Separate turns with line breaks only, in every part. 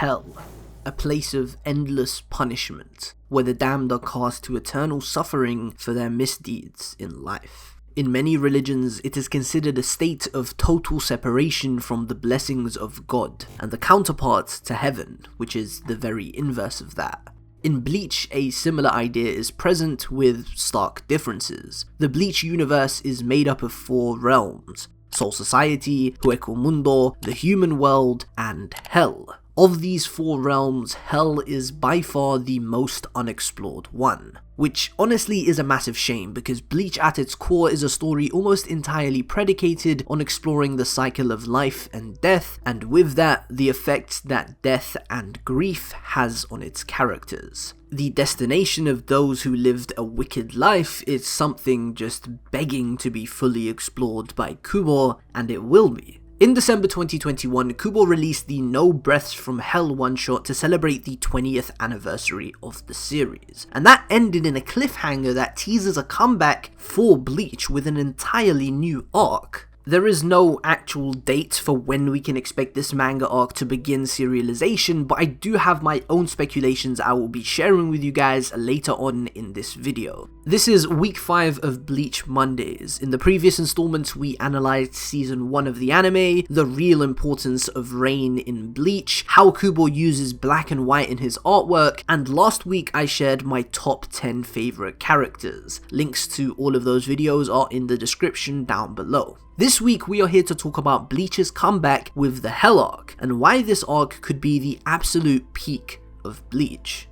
hell, a place of endless punishment, where the damned are cast to eternal suffering for their misdeeds in life. In many religions, it is considered a state of total separation from the blessings of God, and the counterpart to heaven, which is the very inverse of that. In Bleach, a similar idea is present with stark differences. The Bleach universe is made up of 4 realms: Soul Society, Hueco Mundo, the human world, and Hell. Of these 4 realms, Hell is by far the most unexplored one, which honestly is a massive shame because Bleach at its core is a story almost entirely predicated on exploring the cycle of life and death, and with that, the effects that death and grief has on its characters. The destination of those who lived a wicked life is something just begging to be fully explored by Kubo, and it will be. In December 2021, Kubo released the No Breaths from Hell one-shot to celebrate the 20th anniversary of the series, and that ended in a cliffhanger that teases a comeback for Bleach with an entirely new arc. There is no actual date for when we can expect this manga arc to begin serialization, but I do have my own speculations I will be sharing with you guys later on in this video. This is week 5 of Bleach Mondays. In the previous installments we analysed season 1 of the anime, the real importance of rain in Bleach, how Kubo uses black and white in his artwork, and last week I shared my top 10 favourite characters. Links to all of those videos are in the description down below. This week we are here to talk about Bleach's comeback with the Hell arc, and why this arc could be the absolute peak of Bleach.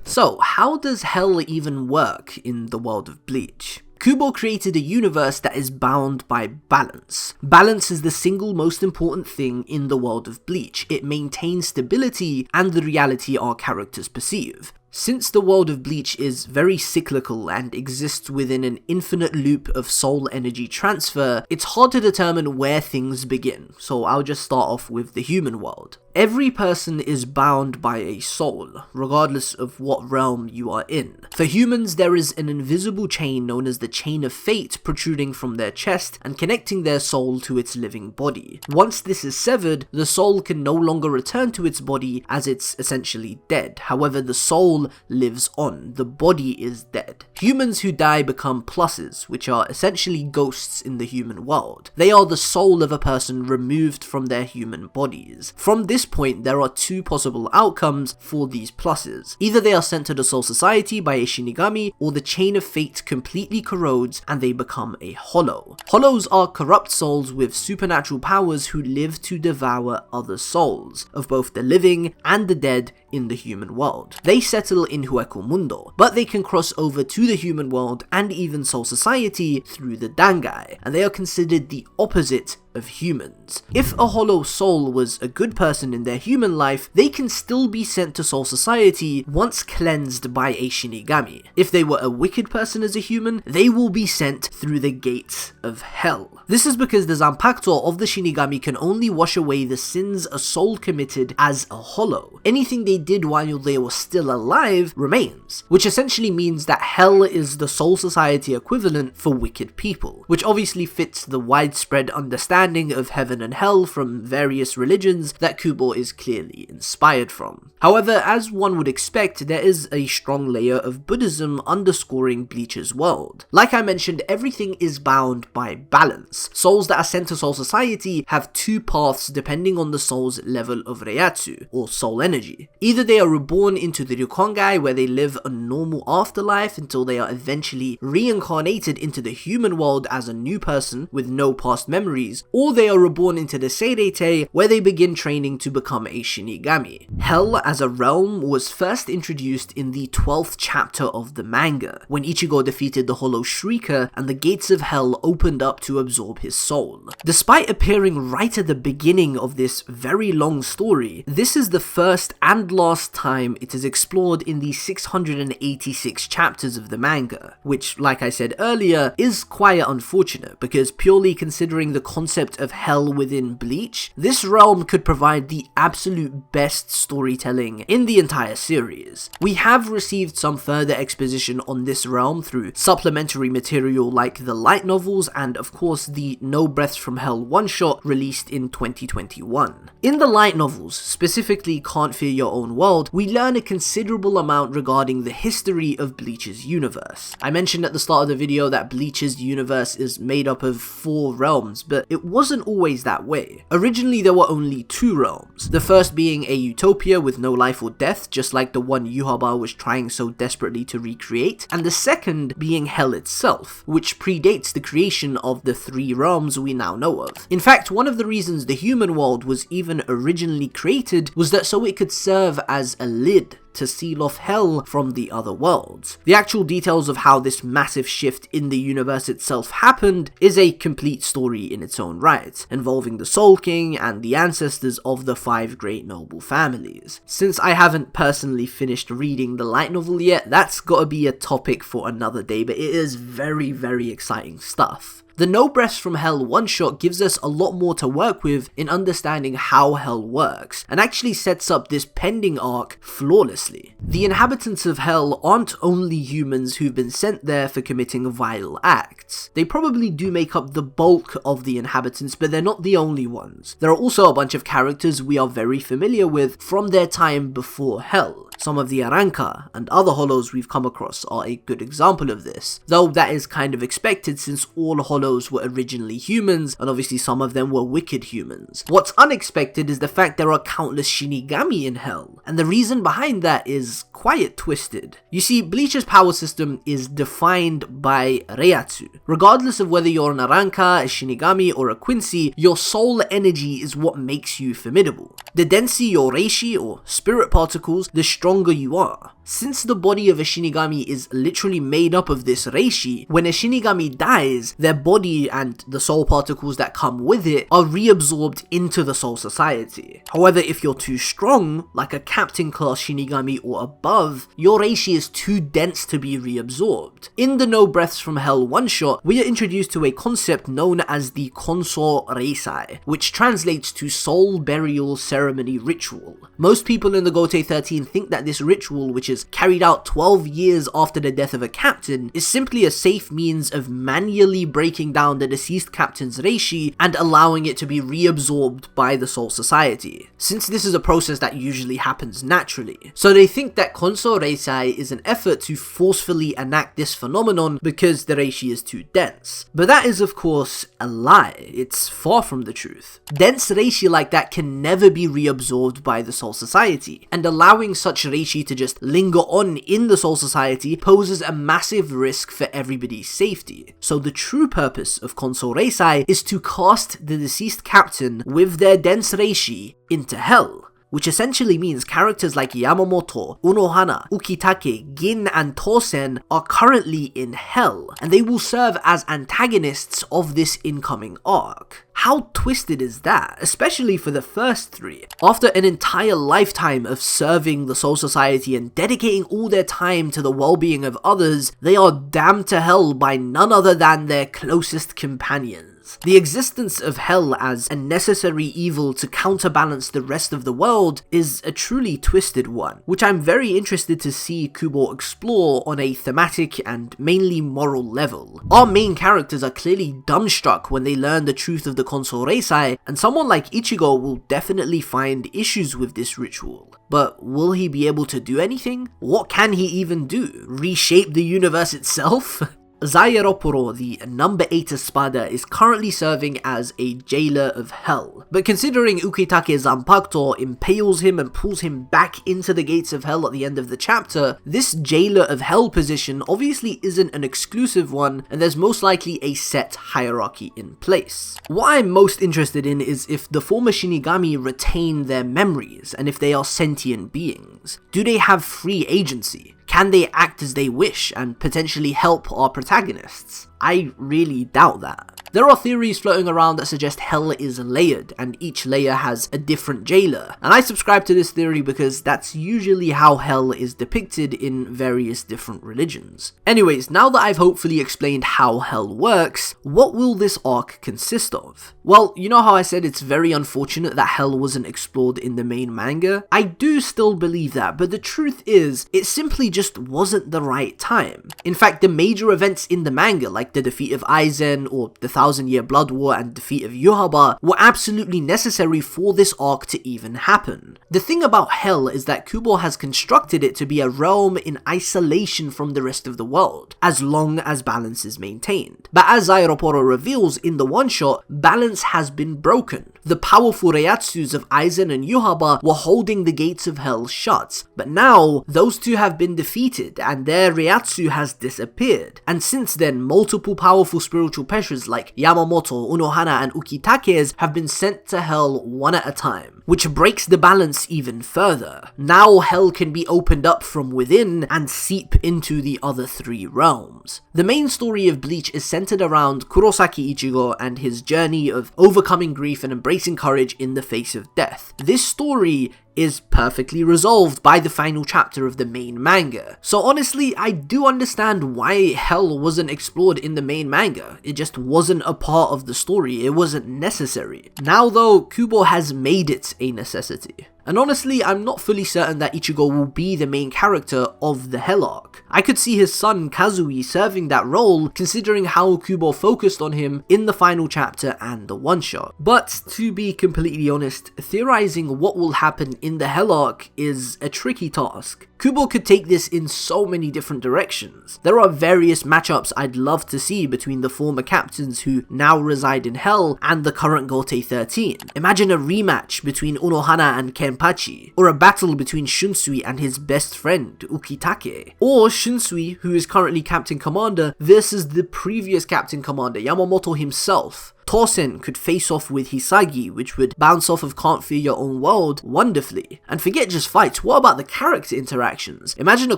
So, how does Hell even work in the world of Bleach? Kubo created a universe that is bound by balance. Balance is the single most important thing in the world of Bleach. It maintains stability and the reality our characters perceive. Since the world of Bleach is very cyclical and exists within an infinite loop of soul energy transfer, it's hard to determine where things begin, so I'll just start off with the human world. Every person is bound by a soul, regardless of what realm you are in. For humans, there is an invisible chain known as the Chain of Fate protruding from their chest and connecting their soul to its living body. Once this is severed, the soul can no longer return to its body as it's essentially dead. However, the soul lives on, the body is dead. Humans who die become pluses, which are essentially ghosts in the human world. They are the soul of a person removed from their human bodies. From this point, there are 2 possible outcomes for these pluses. Either they are sent to the Soul Society by a Shinigami, or the Chain of Fate completely corrodes and they become a hollow. Hollows are corrupt souls with supernatural powers who live to devour other souls, of both the living and the dead in the human world. They settle in Hueco Mundo, but they can cross over to the human world and even Soul Society through the Dangai, and they are considered the opposite of humans. If a hollow soul was a good person in their human life, they can still be sent to Soul Society once cleansed by a Shinigami. If they were a wicked person as a human, they will be sent through the gates of Hell. This is because the Zanpakuto of the Shinigami can only wash away the sins a soul committed as a hollow. Anything they did while they were still alive remains, which essentially means that Hell is the Soul Society equivalent for wicked people, which obviously fits the widespread understanding of heaven and hell from various religions that Kubo is clearly inspired from. However, as one would expect, there is a strong layer of Buddhism underscoring Bleach's world. Like I mentioned, everything is bound by balance. Souls that are sent to Soul Society have 2 paths depending on the soul's level of Reiatsu, or soul energy. Either they are reborn into the Ryukongai, where they live a normal afterlife until they are eventually reincarnated into the human world as a new person with no past memories, or they are reborn into the Seirei, where they begin training to become a Shinigami. Hell as a realm was first introduced in the 12th chapter of the manga, when Ichigo defeated the Hollow Shrieker and the gates of Hell opened up to absorb his soul. Despite appearing right at the beginning of this very long story, this is the first and last time it is explored in the 686 chapters of the manga, which, like I said earlier, is quite unfortunate because purely considering the concept concept of hell within Bleach, this realm could provide the absolute best storytelling in the entire series. We have received some further exposition on this realm through supplementary material like the light novels and of course the No Breaths from Hell one-shot released in 2021. In the light novels, specifically Can't Fear Your Own World, we learn a considerable amount regarding the history of Bleach's universe. I mentioned at the start of the video that Bleach's universe is made up of 4 realms, but it wasn't always that way. Originally there were only 2 realms, the first being a utopia with no life or death, just like the one Yuhaba was trying so desperately to recreate, and the second being hell itself, which predates the creation of the 3 realms we now know of. In fact, one of the reasons the human world was even originally created was that so it could serve as a lid to seal off hell from the other worlds. The actual details of how this massive shift in the universe itself happened is a complete story in its own right, involving the Soul King and the ancestors of the 5 great noble families. Since I haven't personally finished reading the light novel yet, that's gotta be a topic for another day, but it is very, very exciting stuff. The No Breaths from Hell one-shot gives us a lot more to work with in understanding how hell works, and actually sets up this pending arc flawlessly. The inhabitants of hell aren't only humans who've been sent there for committing vile acts. They probably do make up the bulk of the inhabitants, but they're not the only ones. There are also a bunch of characters we are very familiar with from their time before hell. Some of the Aranka and other hollows we've come across are a good example of this, though that is kind of expected since all hollows were originally humans, and obviously some of them were wicked humans. What's unexpected is the fact there are countless Shinigami in hell, and the reason behind that is quite twisted. You see, Bleach's power system is defined by Reiatsu. Regardless of whether you're an Aranka, a Shinigami, or a Quincy, your soul energy is what makes you formidable. The denser your reishi, or spirit particles, the stronger you are. Since the body of a Shinigami is literally made up of this reishi, when a Shinigami dies, their body and the soul particles that come with it are reabsorbed into the Soul Society. However, if you're too strong, like a captain class Shinigami or above, your reishi is too dense to be reabsorbed. In the No Breaths from Hell one-shot, we are introduced to a concept known as the Konso Reisai, which translates to Soul Burial Ceremony Ritual. Most people in the Gotei 13 think that this ritual, which is carried out 12 years after the death of a captain, is simply a safe means of manually breaking down the deceased captain's reishi and allowing it to be reabsorbed by the Soul Society, since this is a process that usually happens naturally. So they think that Konso Reisai is an effort to forcefully enact this phenomenon because the reishi is too dense. But that is of course a lie. It's far from the truth. Dense reishi like that can never be reabsorbed by the Soul Society, and allowing such reishi to just linger on in the Soul Society poses a massive risk for everybody's safety. So the true purpose of Konso Reisai is to cast the deceased captain with their dense reishi into hell, which essentially means characters like Yamamoto, Unohana, Ukitake, Gin, and Tosen are currently in hell, and they will serve as antagonists of this incoming arc. How twisted is that, especially for the first 3? After an entire lifetime of serving the Soul Society and dedicating all their time to the well-being of others, they are damned to hell by none other than their closest companions. The existence of hell as a necessary evil to counterbalance the rest of the world is a truly twisted one, which I'm very interested to see Kubo explore on a thematic and mainly moral level. Our main characters are clearly dumbstruck when they learn the truth of the Konso Reisai, and someone like Ichigo will definitely find issues with this ritual. But will he be able to do anything? What can he even do? Reshape the universe itself? Zairopuro, the number 8 Espada, is currently serving as a jailer of hell, but considering Ukitake's Zanpakuto impales him and pulls him back into the gates of hell at the end of the chapter, this jailer of hell position obviously isn't an exclusive one, and there's most likely a set hierarchy in place. What I'm most interested in is if the former Shinigami retain their memories, and if they are sentient beings. Do they have free agency? Can they act as they wish and potentially help our protagonists? I really doubt that. There are theories floating around that suggest hell is layered, and each layer has a different jailer, and I subscribe to this theory because that's usually how hell is depicted in various different religions. Anyways, now that I've hopefully explained how hell works, what will this arc consist of? Well, you know how I said it's very unfortunate that hell wasn't explored in the main manga? I do still believe that, but the truth is, it simply just wasn't the right time. In fact, the major events in the manga, like the defeat of Aizen or the 1,000-year blood war and defeat of Yhwach, were absolutely necessary for this arc to even happen. The thing about hell is that Kubo has constructed it to be a realm in isolation from the rest of the world, as long as balance is maintained. But as Zairoporo reveals in the one-shot, balance has been broken. The powerful Reiatsus of Aizen and Yhwach were holding the gates of hell shut, but now those two have been defeated and their Reiatsu has disappeared, and since then multiple powerful spiritual pressures like Yamamoto, Unohana and Ukitake's have been sent to hell one at a time, which breaks the balance even further. Now hell can be opened up from within and seep into the other three realms. The main story of Bleach is centered around Kurosaki Ichigo and his journey of overcoming grief and embracing courage in the face of death. This story is perfectly resolved by the final chapter of the main manga. So honestly, I do understand why hell wasn't explored in the main manga. It just wasn't a part of the story, it wasn't necessary. Now though, Kubo has made it a necessity. And honestly, I'm not fully certain that Ichigo will be the main character of the Hell arc. I could see his son Kazui serving that role, considering how Kubo focused on him in the final chapter and the one-shot. But to be completely honest, theorizing what will happen in the Hell arc is a tricky task. Kubo could take this in so many different directions. There are various matchups I'd love to see between the former captains who now reside in Hell and the current Gotei 13. Imagine a rematch between Unohana and Kenpachi, or a battle between Shunsui and his best friend Ukitake, or Shunsui, who is currently Captain Commander, versus the previous Captain Commander, Yamamoto himself. Tosen could face off with Hisagi, which would bounce off of Can't Fear Your Own World wonderfully. And forget just fights, what about the character interactions? Imagine a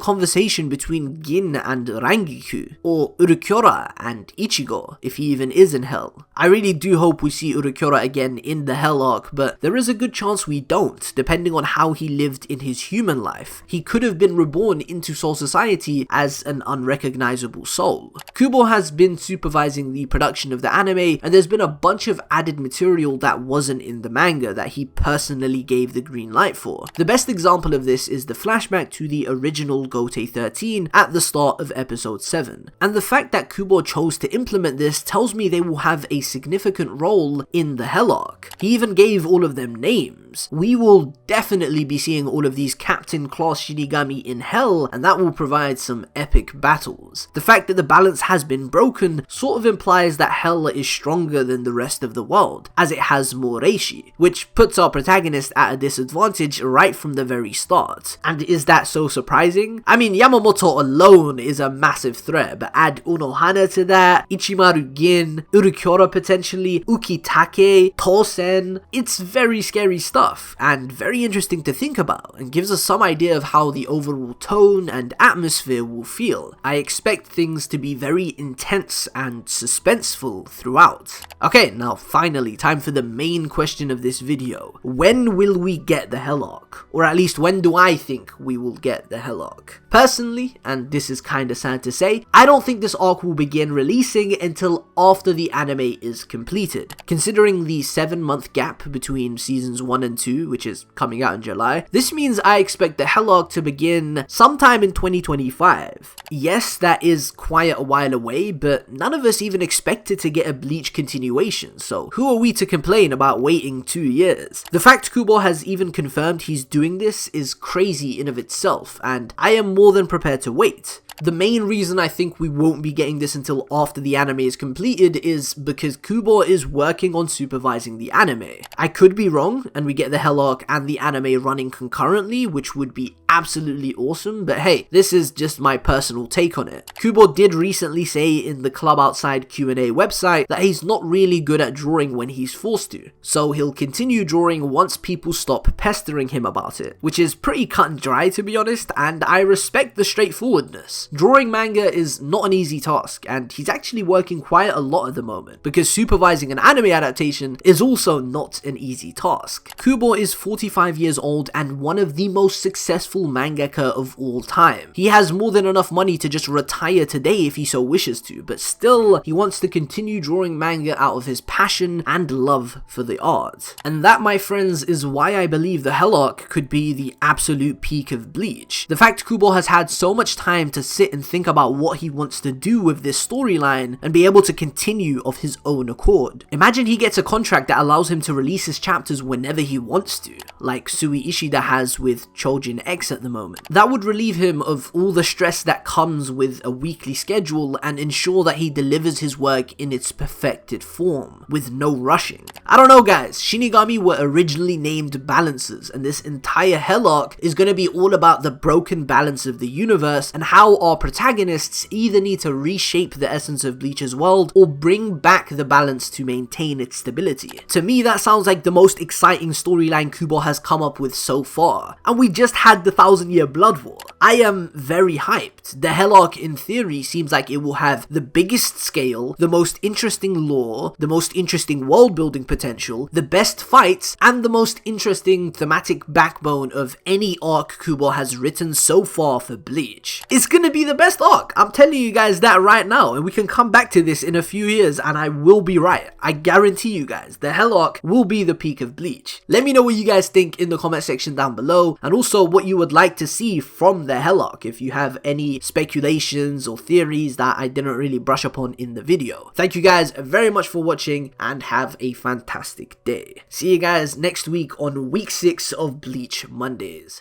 conversation between Gin and Rangiku, or Urukyora and Ichigo, if he even is in Hell. I really do hope we see Urukyora again in the Hell arc, but there is a good chance we don't, depending on how he lived in his human life. He could have been reborn into Soul Society as an unrecognizable soul. Kubo has been supervising the production of the anime, and there's been a bunch of added material that wasn't in the manga that he personally gave the green light for. The best example of this is the flashback to the original Gotei 13 at the start of episode 7. And the fact that Kubo chose to implement this tells me they will have a significant role in the Hell arc. He even gave all of them names. We will definitely be seeing all of these Captain Class Shinigami in Hell, and that will provide some epic battles. The fact that the balance has been broken sort of implies that Hell is stronger than the rest of the world, as it has more reishi, which puts our protagonist at a disadvantage right from the very start. And is that so surprising? I mean, Yamamoto alone is a massive threat, but add Unohana to that, Ichimaru Gin, Urukyora potentially, Ukitake, Tosen, it's very scary stuff, and very interesting to think about, and gives us some idea of how the overall tone and atmosphere will feel. I expect things to be very intense and suspenseful throughout. Okay, now finally, time for the main question of this video. When will we get the Hell arc? Or at least when do I think we will get the Hell arc? Personally, and this is kinda sad to say, I don't think this arc will begin releasing until after the anime is completed. Considering the 7-month gap between seasons 1 and 2, which is coming out in July, this means I expect the Hell arc to begin sometime in 2025. Yes, that is quite a while away, but none of us even expected to get a Bleach continuation, so who are we to complain about waiting 2 years? The fact Kubo has even confirmed he's doing this is crazy in of itself, and I am more than prepared to wait. The main reason I think we won't be getting this until after the anime is completed is because Kubo is working on supervising the anime. I could be wrong, and we get the Hell arc and the anime running concurrently, which would be absolutely awesome, but hey, this is just my personal take on it. Kubo did recently say in the Club Outside Q&A website that he's not really good at drawing when he's forced to, so he'll continue drawing once people stop pestering him about it, which is pretty cut and dry to be honest, and I respect the straightforwardness. Drawing manga is not an easy task, and he's actually working quite a lot at the moment, because supervising an anime adaptation is also not an easy task. Kubo is 45 years old and one of the most successful mangaka of all time. He has more than enough money to just retire today if he so wishes to, but still, he wants to continue drawing manga out of his passion and love for the art. And that, my friends, is why I believe the Hell Arc could be the absolute peak of Bleach. The fact Kubo has had so much time to sit and think about what he wants to do with this storyline and be able to continue of his own accord. Imagine he gets a contract that allows him to release his chapters whenever he wants to, like Shueisha has with Chojin X at the moment. That would relieve him of all the stress that comes with a weekly schedule and ensure that he delivers his work in its perfected form, with no rushing. I don't know guys, Shinigami were originally named balances, and this entire Hell Arc is going to be all about the broken balance of the universe and how our protagonists either need to reshape the essence of Bleach's world or bring back the balance to maintain its stability. To me, that sounds like the most exciting storyline Kubo has come up with so far, and we just had the 1,000-year Blood War. I am very hyped. The Hell Arc in theory seems like it will have the biggest scale, the most interesting lore, the most interesting world building potential, the best fights, and the most interesting thematic backbone of any arc Kubo has written so far for Bleach. It's gonna be the best arc, I'm telling you guys that right now, and we can come back to this in a few years and I will be right. I guarantee you guys, the Hell Arc will be the peak of Bleach. Let me know what you guys think in the comment section down below, and also what you would like to see from the Hell Arc, if you have any speculations or theories that I didn't really brush upon in the video. Thank you guys very much for watching, and have a fantastic day. See you guys next week on week 6 of Bleach Mondays.